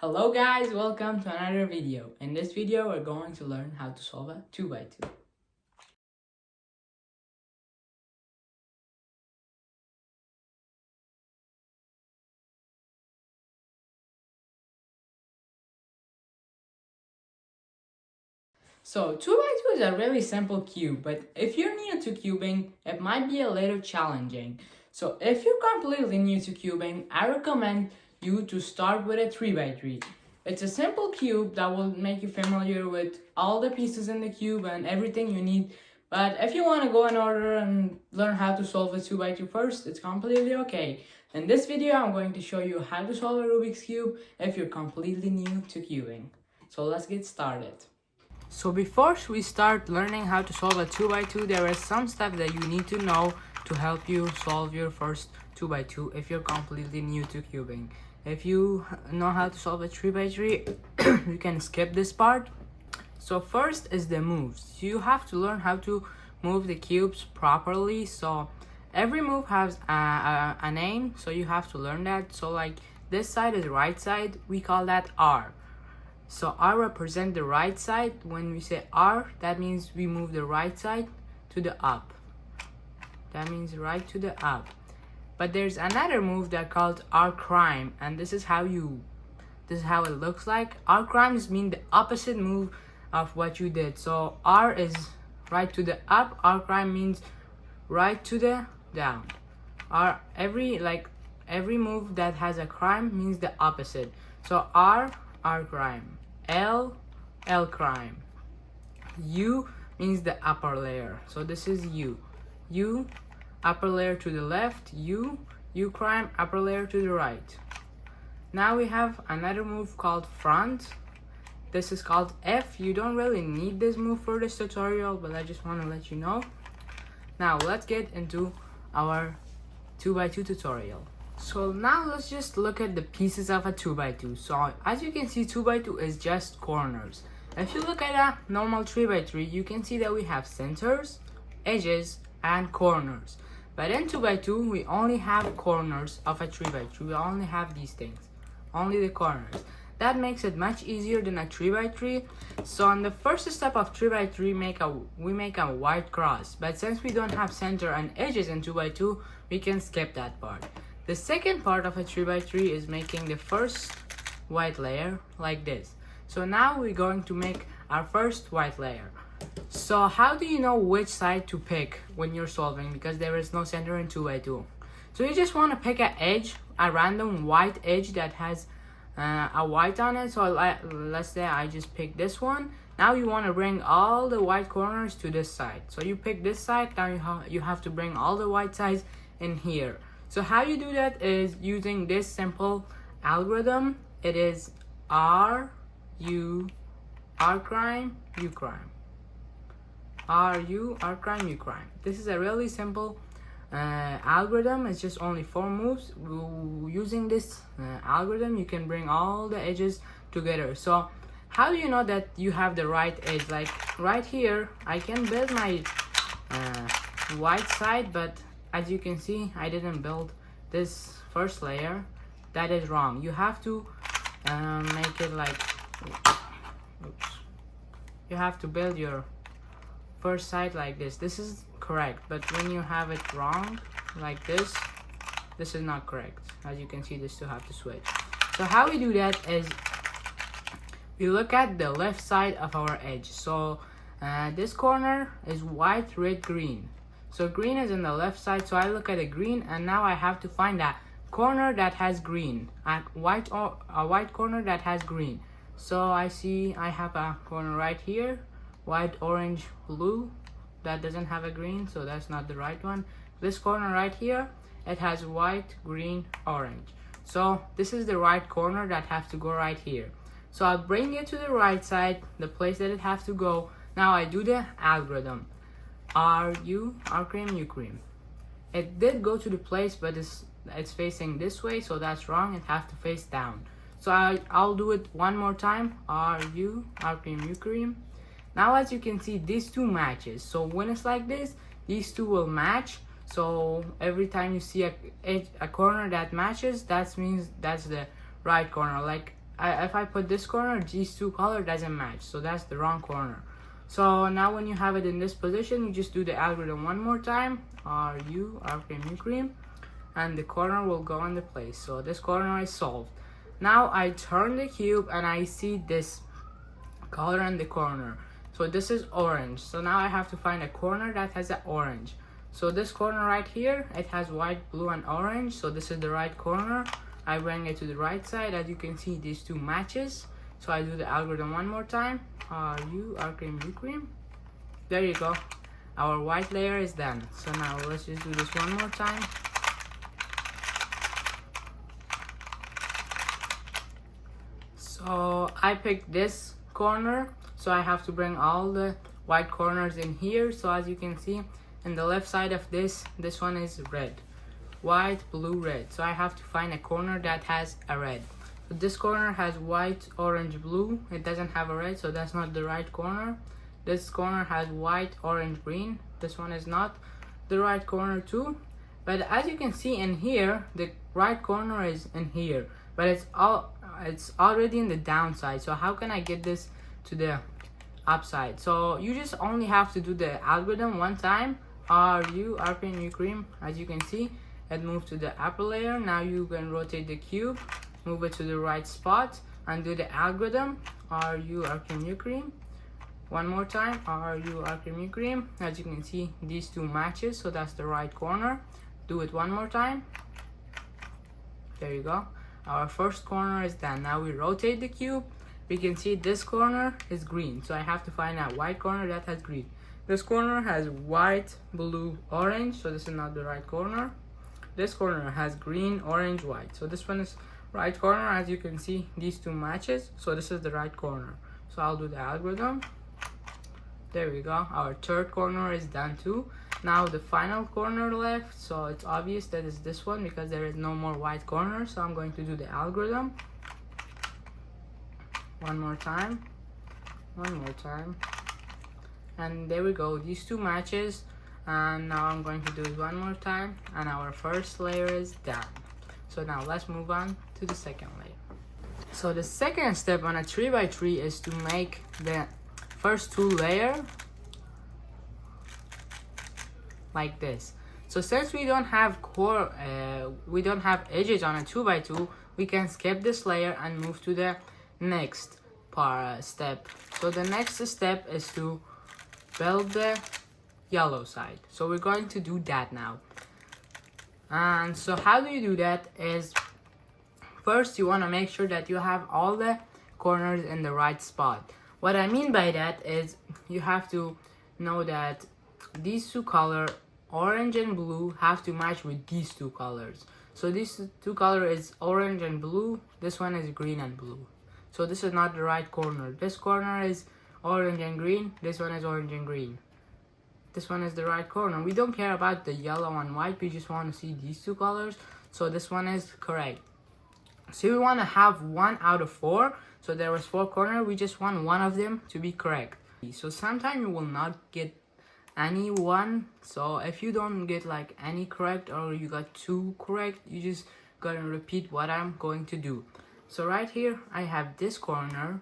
Hello guys, welcome to another video. In this video, we're going to learn how to solve a 2x2. So 2x2 is a really simple cube, but if you're new to cubing, it might be a little challenging. So if you're completely new to cubing, I recommend you to start with a 3x3. It's a simple cube that will make you familiar with all the pieces in the cube and everything you need. But if you want to go in order and learn how to solve a 2x2 first, it's completely okay. In this video, I'm going to show you how to solve a Rubik's Cube if you're completely new to cubing. So let's get started. So before we start learning how to solve a 2x2, there is some stuff that you need to know to help you solve your first 2x2 if you're completely new to cubing. If you know how to solve a 3x3, you can skip this part. So first is the moves. You have to learn how to move the cubes properly. So every move has a name, so you have to learn that. So like this side is right side, we call that R. So R represents the right side. When we say R, that means we move the right side to the up. That means right to the up. But there's another move that called R crime, and this is how it looks like. R crimes mean the opposite move of what you did. So R is right to the up. R crime means right to the down. Every move that has a crime means the opposite. So R crime. L crime. U means the upper layer. So this is U. U upper layer to the left. U crime upper layer to the right. Now we have another move called front. This is called F. You don't really need this move for this tutorial, but I just want to let you know. Now let's get into our 2x2 tutorial. So now let's just look at the pieces of a 2x2. So as you can see, 2x2 is just corners. If you look at a normal 3x3, you can see that we have centers, edges, and corners. But in 2x2, we only have corners of a 3x3. We only have these things, only the corners. That makes it much easier than a 3x3. So on the first step of 3x3, we make a white cross. But since we don't have center and edges in 2x2, we can skip that part. The second part of a 3x3 is making the first white layer like this. So now we're going to make our first white layer. So how do you know which side to pick when you're solving? Because there is no center in 2x2. So you just want to pick an edge, a random white edge that has a white on it. So let's say I just pick this one. Now you want to bring all the white corners to this side. So you pick this side, now you have to bring all the white sides in here. So how you do that is using this simple algorithm. It is R crime, U crime. R crime, U crime. This is a really simple algorithm. It's just only 4 moves. Using this algorithm, you can bring all the edges together. So how do you know that you have the right edge? Like right here, I can build my white side, but as you can see, I didn't build this first layer. That is wrong. You have to make it like, oops. You have to build your first side like this. This is correct, but when you have it wrong, like this is not correct. As you can see, this still have to switch. So how we do that is we look at the left side of our edge. So this corner is white, red, green. So green is in the left side, so I look at the green, and now I have to find that corner that has green, a white corner that has green. So I see I have a corner right here, white, orange, blue, that doesn't have a green, so that's not the right one. This corner right here, it has white, green, orange. So this is the right corner that has to go right here. So I'll bring it to the right side, the place that it has to go. Now I do the algorithm. R cream, U cream. It did go to the place, but it's facing this way, so that's wrong. It has to face down. So I'll do it one more time. R cream, U cream. Now as you can see, these two matches. So when it's like this, these two will match. So every time you see a corner that matches, that means that's the right corner. Like if I put this corner, these two color doesn't match, so that's the wrong corner. So now when you have it in this position, you just do the algorithm one more time, RU, R cream, U cream, and the corner will go into place. So this corner is solved. Now I turn the cube and I see this color in the corner. So this is orange. So now I have to find a corner that has an orange. So this corner right here, it has white, blue, and orange. So this is the right corner. I bring it to the right side. As you can see, these two matches. So I do the algorithm one more time. U, R cream, U cream. There you go. Our white layer is done. So now let's just do this one more time. So I picked this corner. So I have to bring all the white corners in here. So as you can see, in the left side of this one is red. White, blue, red. So I have to find a corner that has a red. So this corner has white, orange, blue. It doesn't have a red, so that's not the right corner. This corner has white, orange, green. This one is not the right corner too. But as you can see in here, the right corner is in here. But it's already in the downside. So how can I get this to the upside? So you just only have to do the algorithm one time. RU, R cream, U cream. As you can see, it moved to the upper layer. Now you can rotate the cube, move it to the right spot, and do the algorithm. RU, R cream, U cream. One more time. RU, R cream, U cream. As you can see, these two matches, so that's the right corner. Do it one more time. There you go. Our first corner is done. Now we rotate the cube. We can see this corner is green, so I have to find a white corner that has green. This corner has white, blue, orange, so this is not the right corner. This corner has green, orange, white, so this one is right corner. As you can see, these two matches, so this is the right corner. So I'll do the algorithm. There we go. Our third corner is done too. Now the final corner left, so it's obvious that it's this one because there is no more white corner. So I'm going to do the algorithm one more time, and there we go. These two matches, and now I'm going to do it one more time, and our first layer is done. So now let's move on to the second layer. So the second step on a 3x3 is to make the first two layers like this. So since we don't have edges on a 2x2, we can skip this layer and move to the next step. So the next step is to build the yellow side. So we're going to do that now. And so how do you do that is, first you want to make sure that you have all the corners in the right spot. What I mean by that is you have to know that these two colors, orange and blue, have to match with these two colors. So these two colors is orange and blue. This one is green and blue. So this is not the right corner. This corner is orange and green. This one is orange and green. This one is the right corner. We don't care about the yellow and white. We just want to see these two colors. So this one is correct. So we want to have 1 out of 4. So there was 4 corners. We just want one of them to be correct. So sometimes you will not get any one. So if you don't get like any correct, or you got 2 correct, you just gotta repeat what I'm going to do. So right here I have this corner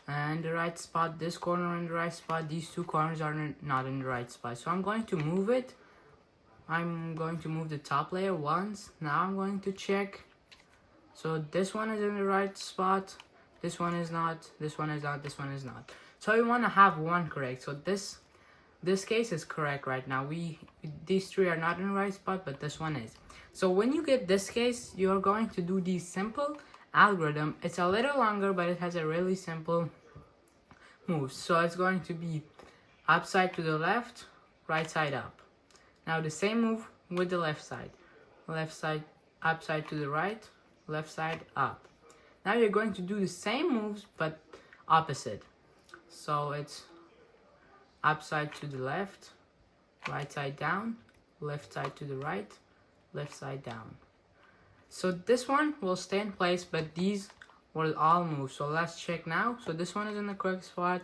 and the right spot, this corner in the right spot. These 2 corners are not in the right spot, so I'm going to move it. I'm going to move the top layer once. Now I'm going to check. So this one is in the right spot, this one is not, this one is not, this one is not. So we want to have one correct. So this case is correct right now. These 3 are not in the right spot, but this one is. So when you get this case, you're going to do the simple algorithm. It's a little longer, but it has a really simple moves. So it's going to be upside to the left, right side up. Now the same move with the left side upside to the right, left side up. Now you're going to do the same moves but opposite. So it's upside to the left, right side down, left side to the right, left side down. So this one will stay in place, but these will all move. So let's check now. So this one is in the correct spot,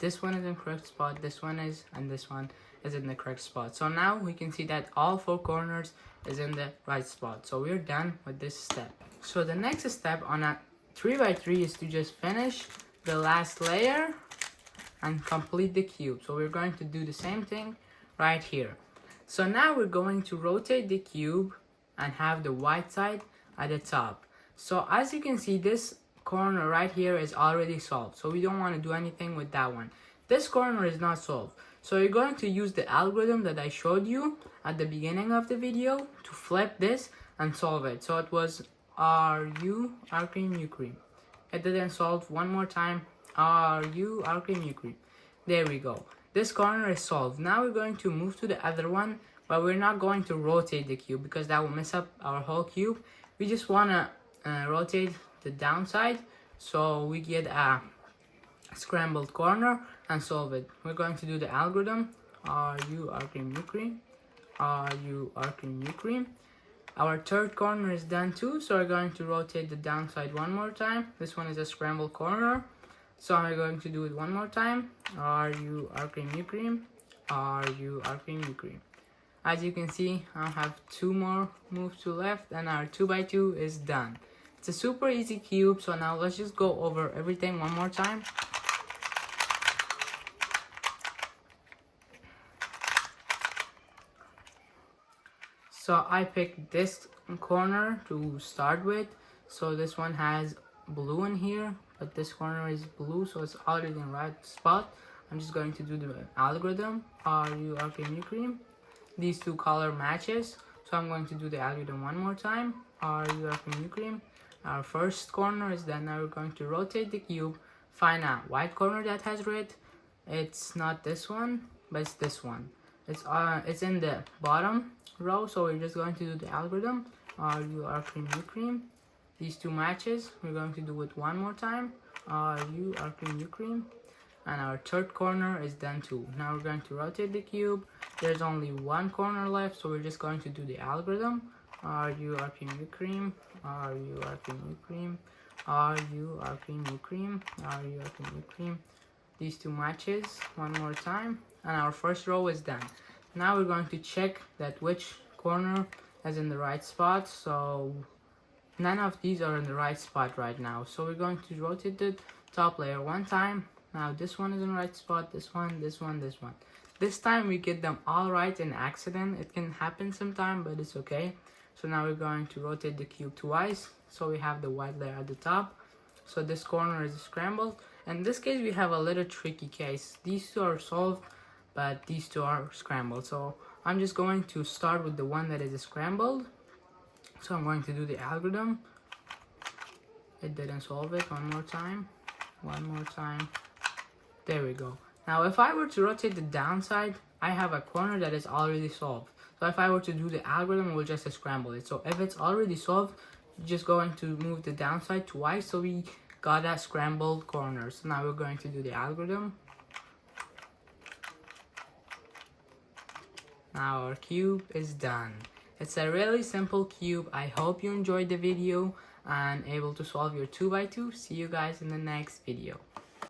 this one is in the correct spot, this one is, and this one is in the correct spot. So now we can see that all 4 corners is in the right spot. So we're done with this step. So the next step on a 3 by 3 is to just finish the last layer and complete the cube. So we're going to do the same thing right here. So now we're going to rotate the cube and have the white side at the top. So as you can see, this corner right here is already solved. So we don't want to do anything with that one. This corner is not solved. So you're going to use the algorithm that I showed you at the beginning of the video to flip this and solve it. So it was RU, R cream, U cream. It didn't solve. One more time. RU, R cream, U cream. There we go. This corner is solved. Now we're going to move to the other one, but we're not going to rotate the cube because that will mess up our whole cube. We just want to rotate the downside so we get a scrambled corner and solve it. We're going to do the algorithm RU, R cream, U cream. RU, R cream, U cream. Our third corner is done too, so we're going to rotate the downside one more time. This one is a scrambled corner. So I'm going to do it one more time. RU, R cream, U cream. RU, R cream, U cream. As you can see, I have 2 more moves to left and our 2 by 2 is done. It's a super easy cube, so now let's just go over everything one more time. So I picked this corner to start with. So this one has blue in here, but this corner is blue, so it's already in the right spot. I'm just going to do the algorithm RU, R cream, U cream. These 2 color matches, so I'm going to do the algorithm one more time RU, R cream, U cream. Our first corner is done. Now we're going to rotate the cube, find a white corner that has red. It's not this one, but it's this one. It's in the bottom row, so we're just going to do the algorithm RU, R cream, U cream. These 2 matches, we're going to do it one more time RU, R cream, U cream. And our third corner is done too. Now we're going to rotate the cube. There's only 1 corner left, so we're just going to do the algorithm RU, R cream, U cream. RU, R cream, U cream. RU, R cream, U cream. RU, R cream, U cream. These 2 matches one more time, and our first row is done. Now we're going to check that which corner is in the right spot. So none of these are in the right spot right now, so we're going to rotate the top layer one time. Now this one is in the right spot, this one, this one, this one. This time we get them all right in accident. It can happen sometime, but it's okay. So now we're going to rotate the cube twice, so we have the white layer at the top. So this corner is scrambled. In this case, we have a little tricky case. These 2 are solved, but these 2 are scrambled. So I'm just going to start with the one that is scrambled. So I'm going to do the algorithm. It didn't solve it. One more time. One more time. There we go. Now if I were to rotate the downside, I have a corner that is already solved. So if I were to do the algorithm, we'll just scramble it. So if it's already solved, you're just going to move the downside twice, so we got a scrambled corner. So now we're going to do the algorithm. Now our cube is done. It's a really simple cube. I hope you enjoyed the video and able to solve your 2 by 2. See you guys in the next video.